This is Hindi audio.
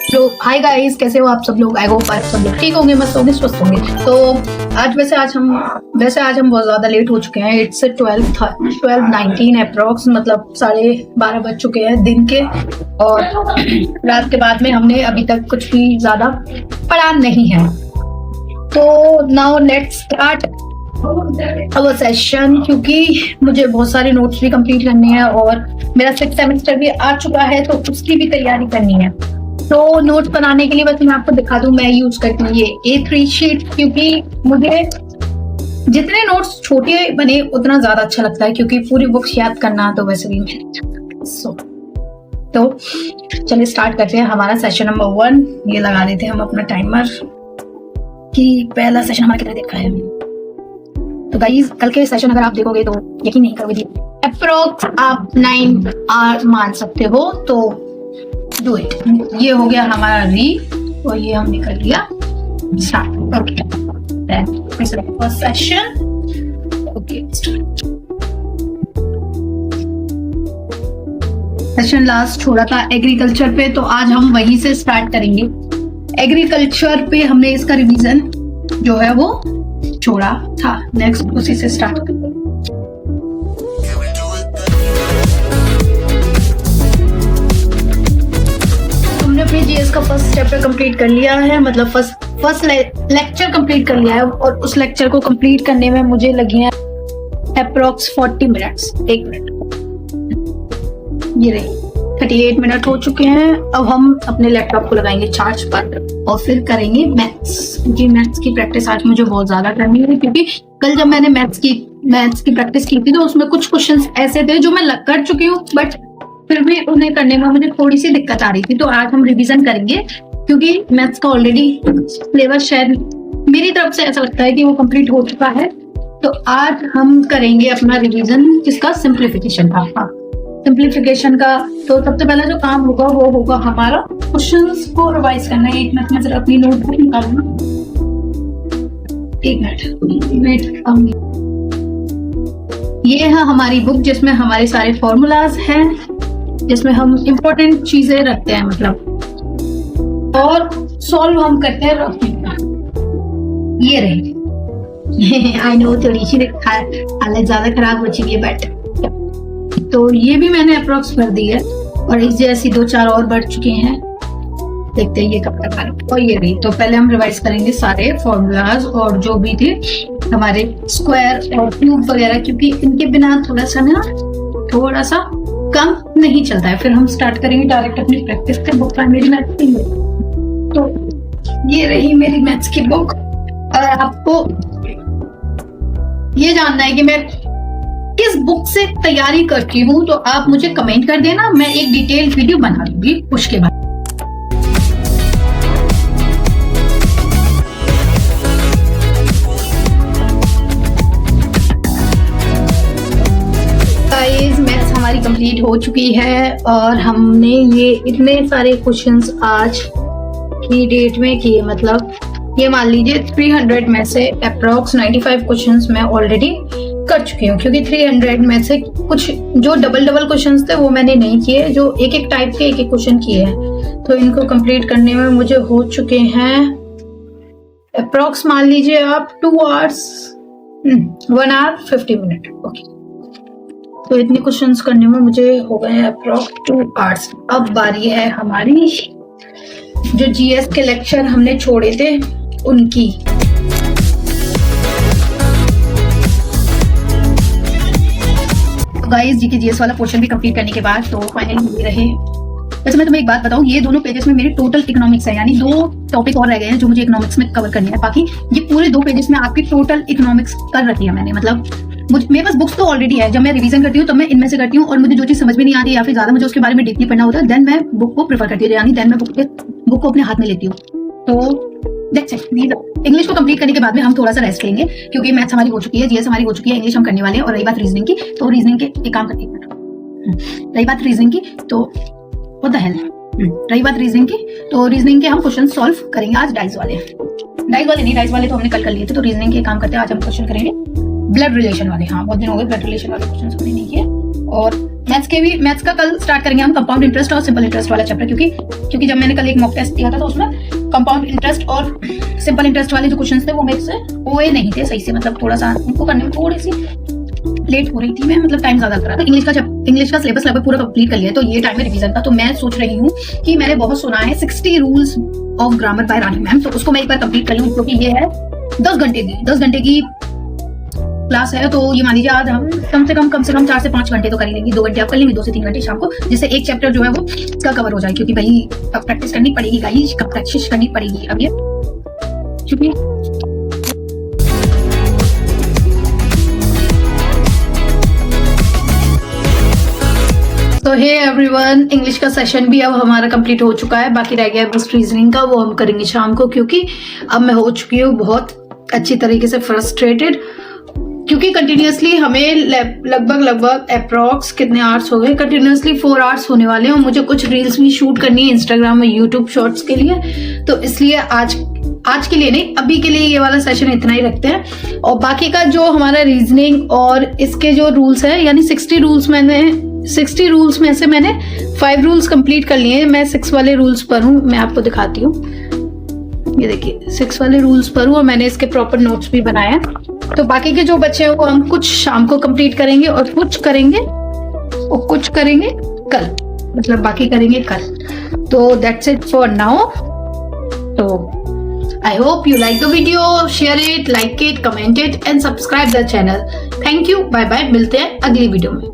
तो हाय गाइस, कैसे हो आप सब लोग? आई होप आप सब लोग ठीक होंगे, मस्त होंगे, स्वस्थ होंगे। तो आज हम बहुत ज़्यादा लेट हो चुके हैं। इट्स 12:19 अप्रॉक्स, मतलब 12:30 बज चुके हैं दिन के। और रात के बाद में हमने अभी तक कुछ भी ज़्यादा पढ़ा नहीं है। तो now let's start our session, क्योंकि मुझे बहुत सारे नोट्स भी कंप्लीट करने हैं और मेरा 6th सेमेस्टर भी आ चुका है, तो उसकी भी तैयारी करनी है। तो नोट्स बनाने के लिए बस मैं आपको दिखा दूं, मैं यूज करती हूँ ये A3 शीट, क्योंकि मुझे जितने नोट्स छोटे बने उतना ज्यादा अच्छा लगता है, क्योंकि पूरी बुक्स याद करना तो वैसे भी तो चलिए स्टार्ट करते हैं हमारा सेशन नंबर 1। ये लगा देते हैं हम अपना टाइमर कि पहला सेशन हमारा कितना देखा है। तो गाइस, कल के सेशन अगर आप देखोगे तो यकीन नहीं करोगे, अप्रोक्स आप 9 आवर मान सकते हो। तो डू इट। ये हो गया हमारा रीड और ये हमने कर लिया start. Okay, first session. Okay, session last छोड़ा था एग्रीकल्चर पे, तो आज हम वहीं से स्टार्ट करेंगे। एग्रीकल्चर पे हमने इसका रिवीजन जो है वो छोड़ा था, नेक्स्ट उसी से स्टार्ट करेंगे। हमने अपने जीएस का फर्स्ट चैप्टर कंप्लीट कर लिया है, मतलब फर्स्ट लेक्चर कंप्लीट कर लिया है, और उस लेक्चर को कंप्लीट करने में मुझे लगी है अप्रोक्स 40 मिनट्स, 1 मिनट। ये रही 38 मिनट हो चुके हैं। अब हम अपने लैपटॉप को लगाएंगे चार्ज पर और फिर करेंगे मैथ्स, क्योंकि मैथ्स की प्रैक्टिस आज मुझे बहुत ज्यादा करनी है। क्योंकि कल जब मैंने मैथ्स की प्रैक्टिस की थी तो उसमें कुछ क्वेश्चंस ऐसे थे जो मैं कर चुकी हूँ, बट फिर भी उन्हें करने में मुझे थोड़ी सी दिक्कत आ रही थी। तो आज हम रिवीजन करेंगे, क्योंकि मैथ्स का ऑलरेडी सिलेबस शायद मेरी तरफ से ऐसा लगता है कि वो कंप्लीट हो चुका है। तो आज हम करेंगे अपना रिवीजन, जिसका सिंप्लीफिकेशन था। सिंप्लीफिकेशन का तो सबसे पहला जो काम होगा वो होगा हमारा क्वेश्चंस को रिवाइज करना है। 1 मिनट में जरा अपनी नोटबुक निकालूंगा, 1 मिनट। ये है हमारी बुक, जिसमें हमारे सारे फॉर्मूलाज हैं, जिसमें हम इंपॉर्टेंट चीजें रखते हैं, मतलब और सॉल्व हम करते हैं रफली। ये रही आई नो थोड़ी सी हालत ज्यादा खराब हो चुकी है, बट तो ये भी मैंने अप्रोक्स कर दी है, और इस जैसी 2-4 और बढ़ चुके हैं। देखते हैं ये कब तक आ रहा। और ये रही। तो पहले हम रिवाइज करेंगे सारे फॉर्मूलाज और जो भी थे हमारे स्क्वायर और क्यूब वगैरह, क्योंकि इनके बिना थोड़ा सा कम नहीं चलता है। फिर हम स्टार्ट करेंगे डायरेक्ट अपनी प्रैक्टिस से। बुक मेरी मैथ्स की है, तो ये रही मेरी मैथ्स की बुक। और आपको ये जानना है कि मैं किस बुक से तैयारी करती हूँ, तो आप मुझे कमेंट कर देना, मैं एक डिटेल वीडियो बना दूंगी उसके बाद। गाइस, मैथ्स हमारी कंप्लीट हो चुकी है और हमने ये इतने सारे क्वेश्चंस आज की डेट में किए। मतलब ये मान लीजिए 300 में से अप्रोक्स 95 क्वेश्चंस मैं ऑलरेडी कर चुकी हूँ, क्योंकि 300 में से कुछ जो डबल क्वेश्चंस थे वो मैंने नहीं किए, जो एक टाइप के एक क्वेश्चन किए हैं। तो इनको कंप्लीट करने में मुझे हो चुके हैं अप्रोक्स मान लीजिए आप 2 आवर्स 1 आवर 50 मिनट। ओके, तो इतने क्वेश्चंस करने में मुझे हो गए अप्रोक्स 2 आवर्स। अब बारी है हमारी जो जीएस के लेक्चर हमने छोड़े थे उनकी। गाइस, जी के जीएस वाला पोर्शन भी कंप्लीट करने के बाद तो फाइनली रहे। वैसे मैं तुम्हें एक बात बताऊं, ये दोनों पेजेस में मेरे टोटल इकोनॉमिक्स है, यानी 2 टॉपिक और रह गए हैं जो मुझे इकोनॉमिक्स में कवर करने हैं। बाकी ये पूरे 2 पेजेस में आपकी टोटल इकोनॉमिक्स कर रखी है मैंने। मतलब मेरे पास बुक्स तो ऑलरेडी है, जब मैं रिवीजन करती हूँ तो मैं इनमें से करती हूँ, और मुझे जो चीज समझ में नहीं आती या फिर ज्यादा मुझे उसके बारे में डीपली पढ़ना होता है, देन मैं बुक को प्रेफर करती हूँ, यानी देन मैं बुक को अपने हाथ में लेती हूँ। तो इंग्लिश को कंप्लीट करने के बाद में हम थोड़ा सा रेस्ट लेंगे, क्योंकि मैथ्स हमारी हो चुकी है, जीएस हमारी हो चुकी है, इंग्लिश हम करने वाले हैं। और रही बात रीजनिंग की, तो रीजनिंग के एक काम करते हैं, रही बात रीजनिंग की तो व्हाट द हेल, रही बात रीजनिंग की तो रीजनिंग के हम क्वेश्चन सॉल्व करेंगे आज। डाइस वाले तो हमने कल कर लिए थे, तो रीजनिंग के काम करते हैं आज हम क्वेश्चन करेंगे ब्लड रिलेशन वाले। हाँ, बहुत दिन हो गए ब्लड रिलेशन वाले क्वेश्चन हमने नहीं किए। और मैथ्स का कल स्टार्ट करेंगे हम कंपाउंड इंटरेस्ट और सिंपल इंटरेस्ट वाला चैप्टर, क्योंकि जब मैंने कल एक मॉक टेस्ट दिया था तो उसमें कंपाउंड इंटरेस्ट और सिंपल इंटरेस्ट वाले जो क्वेश्चंस थे वो मेरे से हुए नहीं थे सही से, मतलब थोड़ा सा उनको करने में थोड़ी सी लेट हो रही थी मैं, मतलब टाइम ज्यादा लग रहा था। इंग्लिश का सिलेबस लगभग पूरा कंप्लीट कर लिया है, तो ये टाइम है रिवीजन का। तो मैं सोच रही हूँ कि मैंने बहुत सुना है 60 rules of grammar bye Rani ma'am, तो उसको मैं एक बार कंप्लीट कर लूँ, क्योंकि ये है 10 घंटे की क्लास है। तो ये मान लीजिए आज हम कम से कम 4 से 5 घंटे तो कर ही लेंगे, 2 घंटे आप कर लेंगे, 2 से 3 घंटे शाम को, जिससे एक चैप्टर जो है वो इसका कवर हो जाए, क्योंकि भाई अब प्रैक्टिस करनी पड़ेगी गाइस, कब प्रैक्टिस करनी पड़ेगी अब ये, क्योंकि तो हे एवरीवन, इंग्लिश का सेशन भी अब हमारा कंप्लीट हो चुका है, बाकी रह गया है बस रीजनिंग का, वो हम करेंगे शाम को, क्योंकि अब मैं हो चुकी हूँ बहुत अच्छी तरीके से फ्रस्ट्रेटेड, क्योंकि कंटिन्यूअसली हमें लगभग अप्रॉक्स कितने आवर्स हो गए, कंटिन्यूअसली 4 आवर्स होने वाले हैं, और मुझे कुछ रील्स भी शूट करनी है इंस्टाग्राम और यूट्यूब शॉर्ट्स के लिए, तो इसलिए आज के लिए नहीं, अभी के लिए ये वाला सेशन इतना ही रखते हैं। और बाकी का जो हमारा रीजनिंग और इसके जो रूल्स है, यानी 60 रूल्स में से मैंने 5 रूल्स कंप्लीट कर लिए हैं। मैं 6 वाले रूल्स पर हूँ, मैं आपको दिखाती हूँ, ये देखिए 6 वाले रूल्स पर हूँ, और मैंने इसके प्रॉपर नोट्स भी बनाए हैं। तो बाकी के जो बच्चे हैं वो हम कुछ शाम को कंप्लीट करेंगे और कुछ करेंगे कल, मतलब बाकी करेंगे कल। तो दैट्स इट फॉर नाउ। तो I hope you like the video, share it, like it, comment it and subscribe the channel. Thank you, bye bye, मिलते हैं अगली वीडियो में।